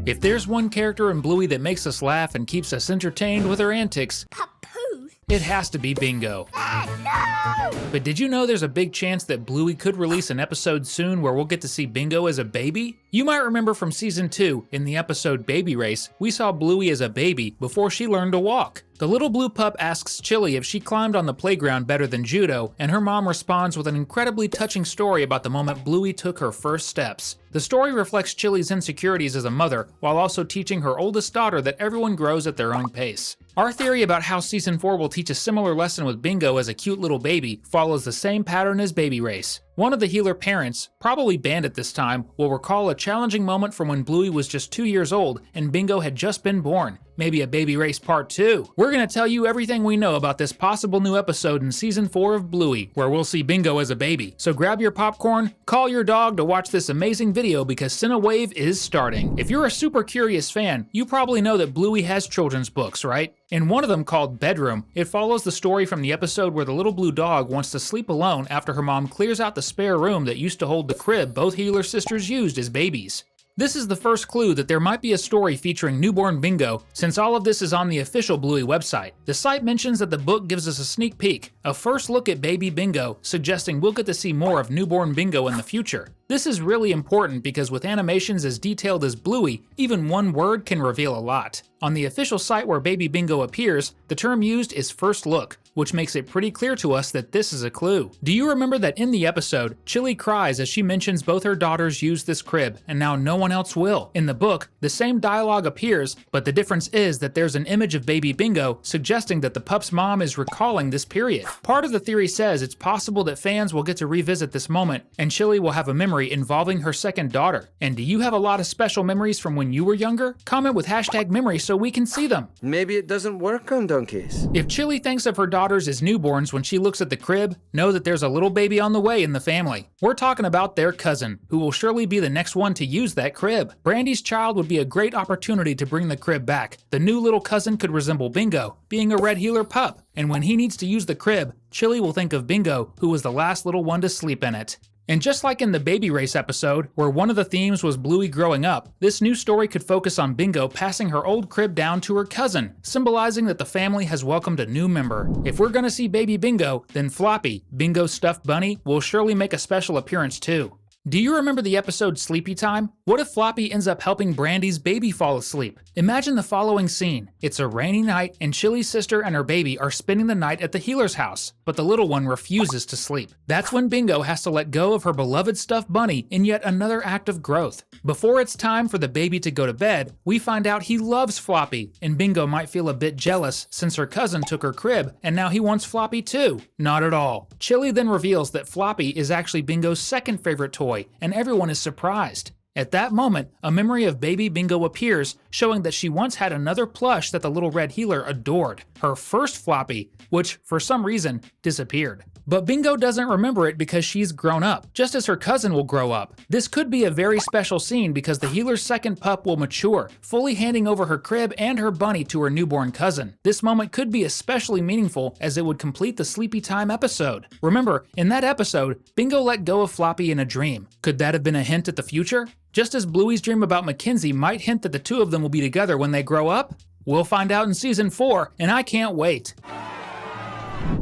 If there's one character in Bluey that makes us laugh and keeps us entertained with her antics, Papoose? it has to be Bingo. No! But did you know there's a big chance that Bluey could release an episode soon where we'll get to see Bingo as a baby? You might remember from season 2, in the episode Baby Race, we saw Bluey as a baby before she learned to walk. The little blue pup asks Chili if she climbed on the playground better than judo, and her mom responds with an incredibly touching story about the moment Bluey took her first steps. The story reflects Chili's insecurities as a mother, while also teaching her oldest daughter that everyone grows at their own pace. Our theory about how season 4 will teach a similar lesson with Bingo as a cute little baby follows the same pattern as Baby Race. One of the healer parents, probably Bandit this time, will recall a challenging moment from when Bluey was just 2 years old and Bingo had just been born. Maybe a Baby Race Part 2. We're gonna tell you everything we know about this possible new episode in season 4 of Bluey, where we'll see Bingo as a baby. So grab your popcorn, call your dog to watch this amazing video because Cinewave is starting. If you're a super curious fan, you probably know that Bluey has children's books, right? In one of them called Bedroom, it follows the story from the episode where the little blue dog wants to sleep alone after her mom clears out the spare room that used to hold the crib both healer sisters used as babies. This is the first clue that there might be a story featuring newborn Bingo, since all of this is on the official Bluey website. The site mentions that the book gives us a sneak peek, a first look at baby Bingo, suggesting we'll get to see more of newborn Bingo in the future. This is really important because with animations as detailed as Bluey, even one word can reveal a lot. On the official site where baby Bingo appears, the term used is first look, which makes it pretty clear to us that this is a clue. Do you remember that in the episode, Chili cries as she mentions both her daughters use this crib, and now no one else will? In the book, the same dialogue appears, but the difference is that there's an image of baby Bingo suggesting that the pup's mom is recalling this period. Part of the theory says it's possible that fans will get to revisit this moment, and Chili will have a memory involving her second daughter. And do you have a lot of special memories from when you were younger? Comment with #memory so we can see them. Maybe it doesn't work on donkeys. If Chili thinks of her daughters as newborns when she looks at the crib, know that there's a little baby on the way in the family. We're talking about their cousin, who will surely be the next one to use that crib. Brandy's child would be a great opportunity to bring the crib back. The new little cousin could resemble Bingo, being a red healer pup, and when he needs to use the crib, Chili will think of Bingo, who was the last little one to sleep in it. And just like in the Baby Race episode, where one of the themes was Bluey growing up, this new story could focus on Bingo passing her old crib down to her cousin, symbolizing that the family has welcomed a new member. If we're gonna see baby Bingo, then Floppy, Bingo's stuffed bunny, will surely make a special appearance too. Do you remember the episode Sleepy Time? What if Floppy ends up helping Brandy's baby fall asleep? Imagine the following scene. It's a rainy night and Chili's sister and her baby are spending the night at the healer's house, but the little one refuses to sleep. That's when Bingo has to let go of her beloved stuffed bunny in yet another act of growth. Before it's time for the baby to go to bed, we find out he loves Floppy, and Bingo might feel a bit jealous since her cousin took her crib and now he wants Floppy too. Not at all. Chili then reveals that Floppy is actually Bingo's second favorite toy, and everyone is surprised. At that moment, a memory of baby Bingo appears, showing that she once had another plush that the little red healer adored, her first Floppy, which, for some reason, disappeared. But Bingo doesn't remember it because she's grown up, just as her cousin will grow up. This could be a very special scene because the healer's second pup will mature, fully handing over her crib and her bunny to her newborn cousin. This moment could be especially meaningful as it would complete the Sleepy Time episode. Remember, in that episode, Bingo let go of Floppy in a dream. Could that have been a hint at the future? Just as Bluey's dream about Mackenzie might hint that the two of them will be together when they grow up? We'll find out in season 4, and I can't wait.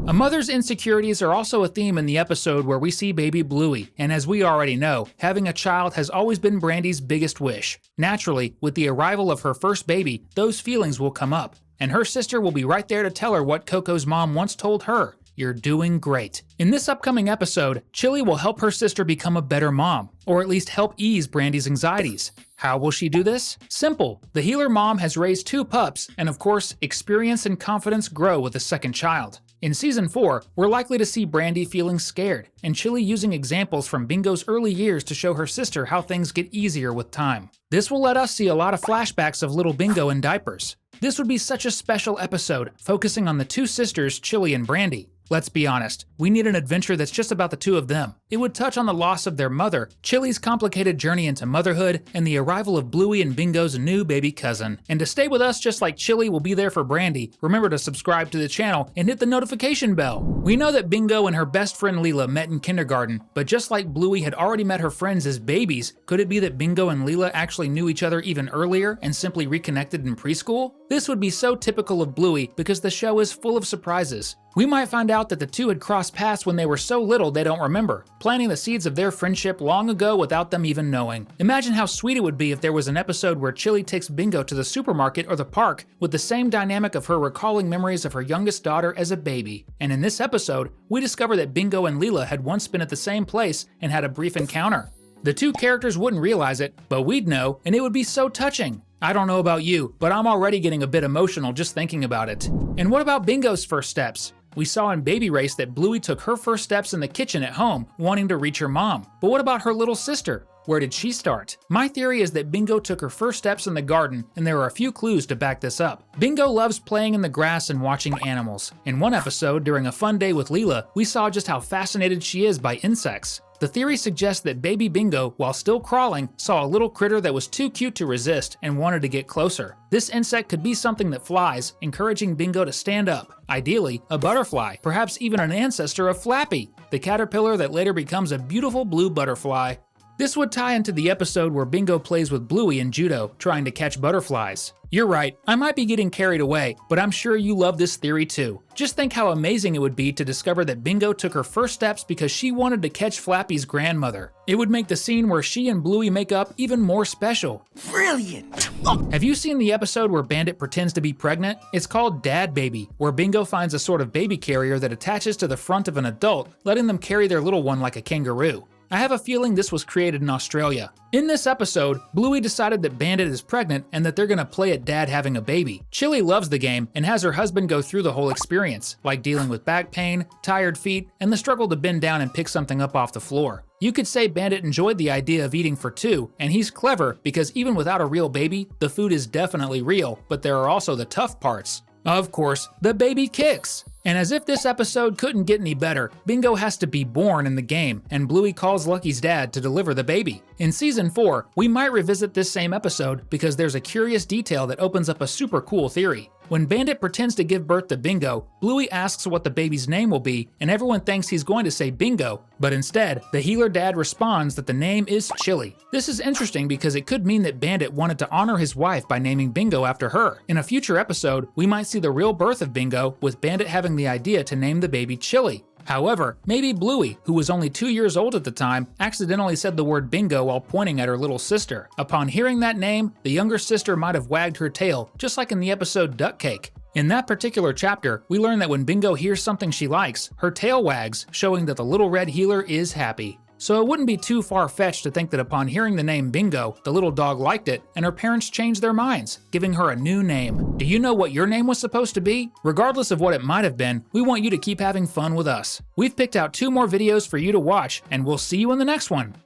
A mother's insecurities are also a theme in the episode where we see baby Bluey, and as we already know, having a child has always been Brandy's biggest wish. Naturally, with the arrival of her first baby, those feelings will come up, and her sister will be right there to tell her what Coco's mom once told her. You're doing great. In this upcoming episode, Chili will help her sister become a better mom, or at least help ease Brandy's anxieties. How will she do this? Simple. The healer mom has raised 2 pups, and of course, experience and confidence grow with a second child. In season 4, we're likely to see Brandy feeling scared, and Chili using examples from Bingo's early years to show her sister how things get easier with time. This will let us see a lot of flashbacks of little Bingo in diapers. This would be such a special episode, focusing on the 2 sisters, Chili and Brandy. Let's be honest, we need an adventure that's just about the two of them. It would touch on the loss of their mother, Chili's complicated journey into motherhood, and the arrival of Bluey and Bingo's new baby cousin. And to stay with us just like Chili will be there for Brandy, remember to subscribe to the channel and hit the notification bell. We know that Bingo and her best friend Leela met in kindergarten, but just like Bluey had already met her friends as babies, could it be that Bingo and Leela actually knew each other even earlier and simply reconnected in preschool? This would be so typical of Bluey because the show is full of surprises. We might find out that the two had crossed paths when they were so little they don't remember, planting the seeds of their friendship long ago without them even knowing. Imagine how sweet it would be if there was an episode where Chili takes Bingo to the supermarket or the park with the same dynamic of her recalling memories of her youngest daughter as a baby. And in this episode, we discover that Bingo and Leela had once been at the same place and had a brief encounter. The two characters wouldn't realize it, but we'd know, and it would be so touching. I don't know about you, but I'm already getting a bit emotional just thinking about it. And what about Bingo's first steps? We saw in Baby Race that Bluey took her first steps in the kitchen at home, wanting to reach her mom. But what about her little sister? Where did she start? My theory is that Bingo took her first steps in the garden, and there are a few clues to back this up. Bingo loves playing in the grass and watching animals. In one episode, during a fun day with Leela, we saw just how fascinated she is by insects. The theory suggests that baby Bingo, while still crawling, saw a little critter that was too cute to resist and wanted to get closer. This insect could be something that flies, encouraging Bingo to stand up. Ideally, a butterfly, perhaps even an ancestor of Flappy, the caterpillar that later becomes a beautiful blue butterfly. This would tie into the episode where Bingo plays with Bluey in judo, trying to catch butterflies. You're right, I might be getting carried away, but I'm sure you love this theory too. Just think how amazing it would be to discover that Bingo took her first steps because she wanted to catch Flappy's grandmother. It would make the scene where she and Bluey make up even more special. Brilliant! Have you seen the episode where Bandit pretends to be pregnant? It's called Dad Baby, where Bingo finds a sort of baby carrier that attaches to the front of an adult, letting them carry their little one like a kangaroo. I have a feeling this was created in Australia. In this episode, Bluey decided that Bandit is pregnant and that they're gonna play at Dad having a baby. Chili loves the game and has her husband go through the whole experience, like dealing with back pain, tired feet, and the struggle to bend down and pick something up off the floor. You could say Bandit enjoyed the idea of eating for two, and he's clever because even without a real baby, the food is definitely real, but there are also the tough parts. Of course, the baby kicks! And as if this episode couldn't get any better, Bingo has to be born in the game, and Bluey calls Lucky's dad to deliver the baby. In Season 4, we might revisit this same episode because there's a curious detail that opens up a super cool theory. When Bandit pretends to give birth to Bingo, Bluey asks what the baby's name will be, and everyone thinks he's going to say Bingo, but instead, the healer dad responds that the name is Chili. This is interesting because it could mean that Bandit wanted to honor his wife by naming Bingo after her. In a future episode, we might see the real birth of Bingo, with Bandit having the idea to name the baby Chili. However, maybe Bluey, who was only 2 years old at the time, accidentally said the word bingo while pointing at her little sister. Upon hearing that name, the younger sister might have wagged her tail, just like in the episode Duck Cake. In that particular chapter, we learn that when Bingo hears something she likes, her tail wags, showing that the little red healer is happy. So it wouldn't be too far-fetched to think that upon hearing the name Bingo, the little dog liked it, and her parents changed their minds, giving her a new name. Do you know what your name was supposed to be? Regardless of what it might have been, we want you to keep having fun with us. We've picked out 2 more videos for you to watch, and we'll see you in the next one.